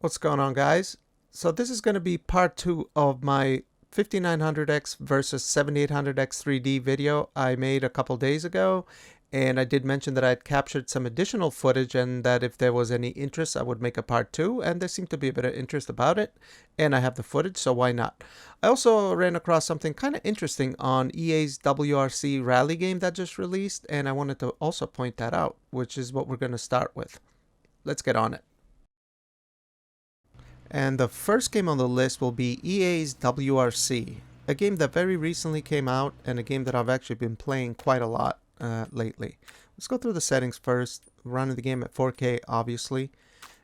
What's going on, guys? So this is going to be part 2 of my 5900X versus 7800X 3D video I made a couple days ago, and I did mention that I had captured some additional footage and that if there was any interest I would make a part 2, and there seemed to be a bit of interest about it, and I have the footage, so why not? I also ran across something kind of interesting on EA's WRC rally game that just released, and I wanted to also point that out, which is what we're going to start with. Let's get on it. And the first game on the list will be EA's WRC, a game that very recently came out and a game that I've actually been playing quite a lot lately. Let's go through the settings first. We're running the game at 4K, obviously,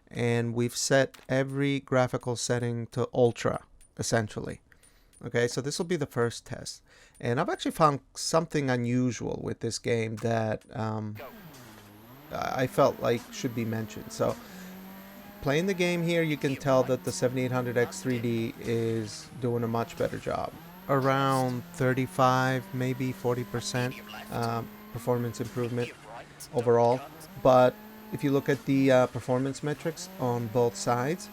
and we've set every graphical setting to Ultra, essentially. Okay, so this will be the first test. And I've actually found something unusual with this game that I felt like should be mentioned. So, playing the game here, you can tell that the 7800X 3D is doing a much better job. Around 35, maybe 40% performance improvement overall. But if you look at the performance metrics on both sides,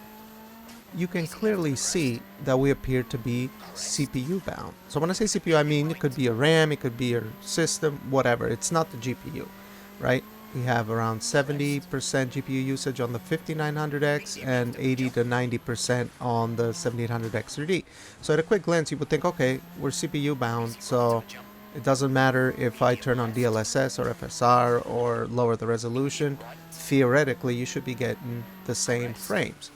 you can clearly see that we appear to be CPU bound. So when I say CPU, I mean it could be a RAM, it could be your system, whatever. It's not the GPU, right? We have around 70% GPU usage on the 5900X and 80 to 90% on the 7800X 3D. So at a quick glance, you would think, okay, we're CPU bound, so it doesn't matter if I turn on DLSS or FSR or lower the resolution. Theoretically, you should be getting the same frames.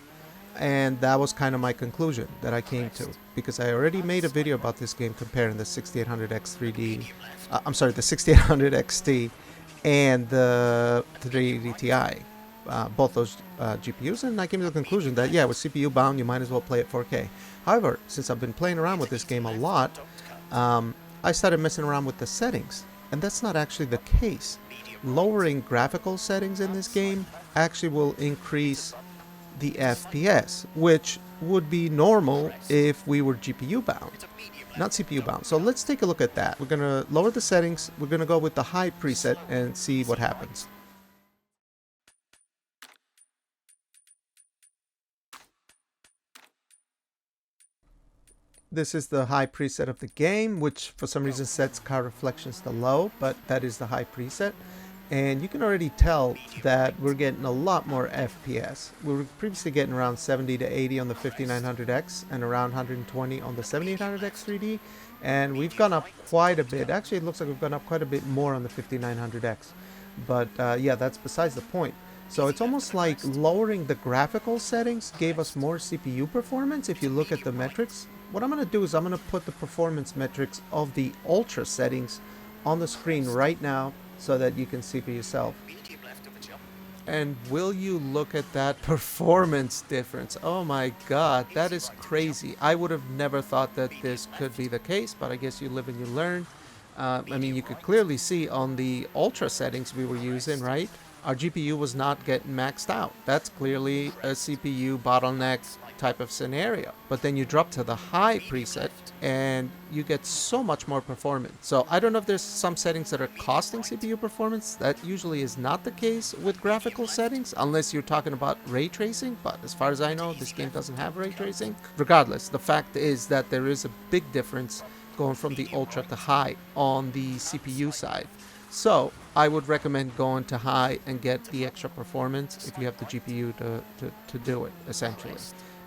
And that was kind of my conclusion that I came to, because I already made a video about this game comparing the 6800X 3D, the 6800 XT and the 380 Ti, both those GPUs, and I came to the conclusion that, yeah, with CPU bound, you might as well play at 4K. However, since I've been playing around with this game a lot, I started messing around with the settings, and that's not actually the case. Lowering graphical settings in this game actually will increase the FPS, which would be normal if we were GPU bound, not CPU bound. So let's take a look at that. We're going to lower the settings. We're going to go with the high preset and see what happens. This is the high preset of the game, which for some reason sets car reflections to low, but that is the high preset. And you can already tell that we're getting a lot more FPS. We were previously getting around 70 to 80 on the 5900X and around 120 on the 7800X 3D. And we've gone up quite a bit. Actually, it looks like we've gone up quite a bit more on the 5900X. But yeah, that's besides the point. So it's almost like lowering the graphical settings gave us more CPU performance if you look at the metrics. What I'm going to do is I'm going to put the performance metrics of the Ultra settings on the screen right now, so that you can see for yourself. And will you look at that performance difference? Oh my god, that is crazy. I would have never thought that this could be the case, but I guess you live and you learn. I mean, you could clearly see on the Ultra settings we were using, right? Our GPU was not getting maxed out. That's clearly a CPU bottleneck type of scenario. But then you drop to the high preset and you get so much more performance. So I don't know if there's some settings that are costing CPU performance. That usually is not the case with graphical settings, unless you're talking about ray tracing. But as far as I know, this game doesn't have ray tracing. Regardless, the fact is that there is a big difference going from the Ultra to high on the CPU side. So I would recommend going to high and get the extra performance if you have the GPU to do it, essentially.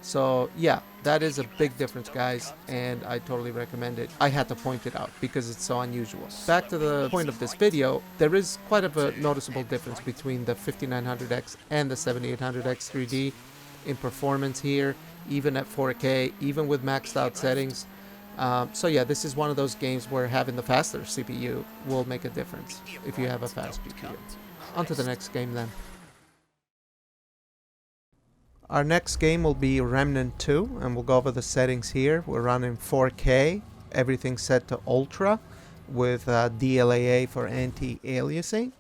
So yeah, that is a big difference, guys, and I totally recommend it. I had to point it out because it's so unusual. Back to the point of this video, there is quite a noticeable difference between the 5900X and the 7800X 3D in performance here, even at 4K, even with maxed out settings. So yeah, this is one of those games where having the faster CPU will make a difference if you have a fast GPU. On to the next game then. Our next game will be Remnant 2, and we'll go over the settings here. We're running 4K, everything set to Ultra with DLAA for anti-aliasing.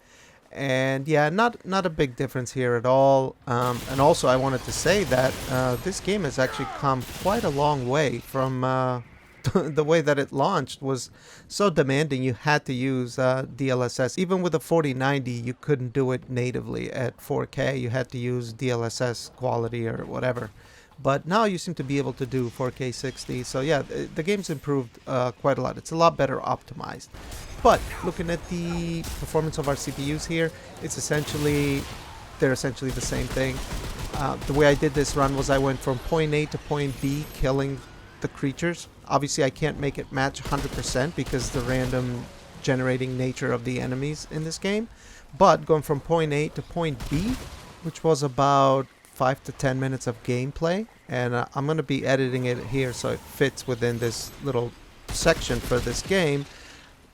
And yeah, not a big difference here at all. And also I wanted to say that this game has actually come quite a long way from the way that it launched was so demanding. You had to use DLSS. Even with the 4090, you couldn't do it natively at 4K. You had to use DLSS quality or whatever. But now you seem to be able to do 4K 60. So yeah, the game's improved quite a lot. It's a lot better optimized. But looking at the performance of our CPUs here, they're essentially the same thing. The way I did this run was I went from point A to point B, killing the creatures. Obviously I can't make it match 100% because the random generating nature of the enemies in this game, but going from point A to point B, which was about 5 to 10 minutes of gameplay, and I'm going to be editing it here so it fits within this little section for this game.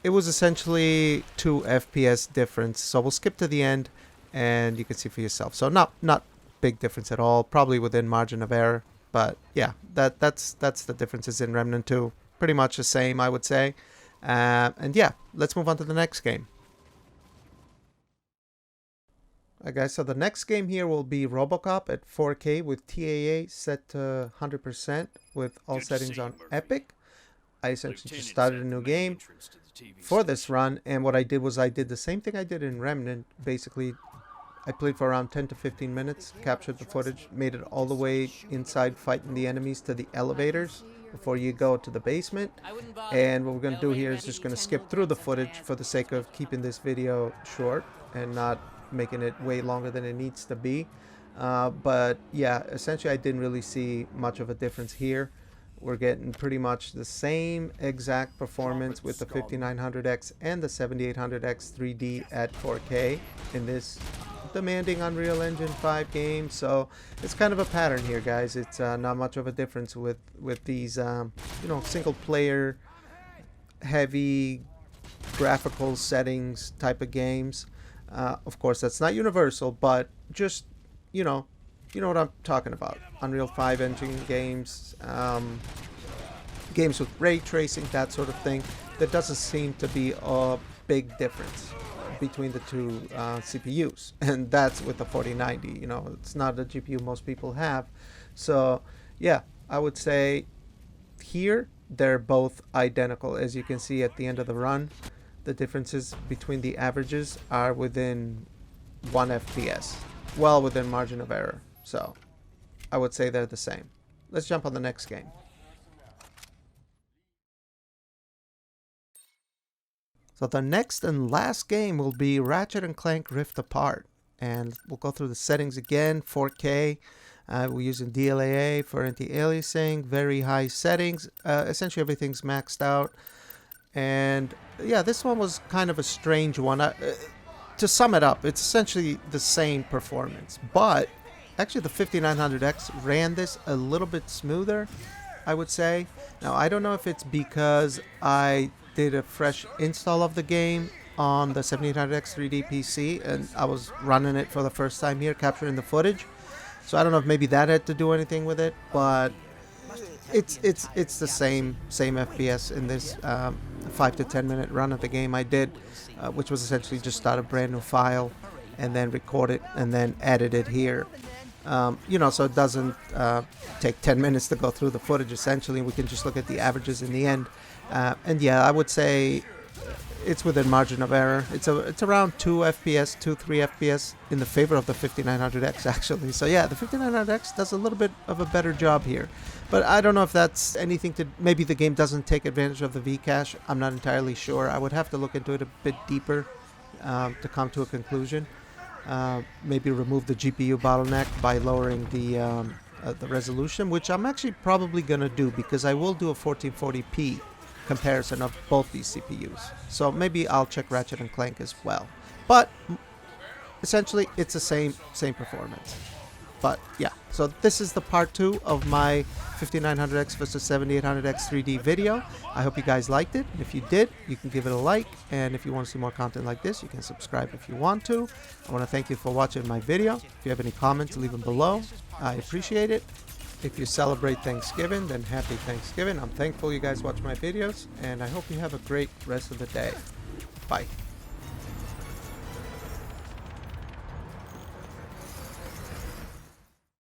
It was essentially 2 FPS difference, so we'll skip to the end and you can see for yourself. So not big difference at all, probably within margin of error. But yeah, that's the differences in Remnant 2. Pretty much the same, I would say. And yeah, let's move on to the next game. Alright guys, so the next game here will be RoboCop at 4K with TAA set to 100% with all settings on Epic. I essentially just started a new game for this run, and what I did was I did the same thing I did in Remnant. Basically, I played for around 10 to 15 minutes, captured the footage, made it all the way inside fighting the enemies to the elevators before you go to the basement. And what we're going to do here is just going to skip through the footage for the sake of keeping this video short and not making it way longer than it needs to be. But yeah, essentially I didn't really see much of a difference here. We're getting pretty much the same exact performance with the 5900X and the 7800X 3D at 4K in this demanding Unreal Engine 5 game. So it's kind of a pattern here, guys. It's not much of a difference with these you know, single player heavy graphical settings type of games. Of course that's not universal, but just you know what I'm talking about. Unreal 5 engine games, games with ray tracing, that sort of thing. There doesn't seem to be a big difference between the two CPUs, and that's with the 4090. You know, it's not a GPU most people have. So yeah, I would say here they're both identical. As you can see at the end of the run, the differences between the averages are within 1 FPS, well within margin of error. So I would say they're the same. Let's jump on the next game. So the next and last game will be Ratchet and Clank Rift Apart, and we'll go through the settings again. 4K, we're using DLAA for anti-aliasing, very high settings. Essentially everything's maxed out, and yeah, this one was kind of a strange one. To sum it up, it's essentially the same performance, but actually the 5900X ran this a little bit smoother, I would say. Now I don't know if it's because I did a fresh install of the game on the 7800X 3D PC and I was running it for the first time here, capturing the footage. So I don't know if maybe that had to do anything with it, but it's the same FPS in this 5 to 10 minute run of the game I did, which was essentially just start a brand new file and then record it and then edit it here. You know, so it doesn't take 10 minutes to go through the footage. Essentially we can just look at the averages in the end. And yeah, I would say it's within margin of error. It's around 3 FPS in the favor of the 5900X actually. So yeah, the 5900X does a little bit of a better job here. But I don't know if that's anything to, maybe the game doesn't take advantage of the V-cache. I'm not entirely sure. I would have to look into it a bit deeper to come to a conclusion. Maybe remove the GPU bottleneck by lowering the resolution, which I'm actually probably gonna do because I will do a 1440p comparison of both these CPUs. So maybe I'll check Ratchet and Clank as well. But essentially it's the same performance. But yeah, so this is the part 2 of my 5900X versus 7800X 3D video. I hope you guys liked it. If you did, you can give it a like, and if you want to see more content like this, you can subscribe if you want to. I want to thank you for watching my video. If you have any comments, leave them below. I appreciate it. If you celebrate Thanksgiving, then happy Thanksgiving. I'm thankful you guys watch my videos, and I hope you have a great rest of the day. Bye.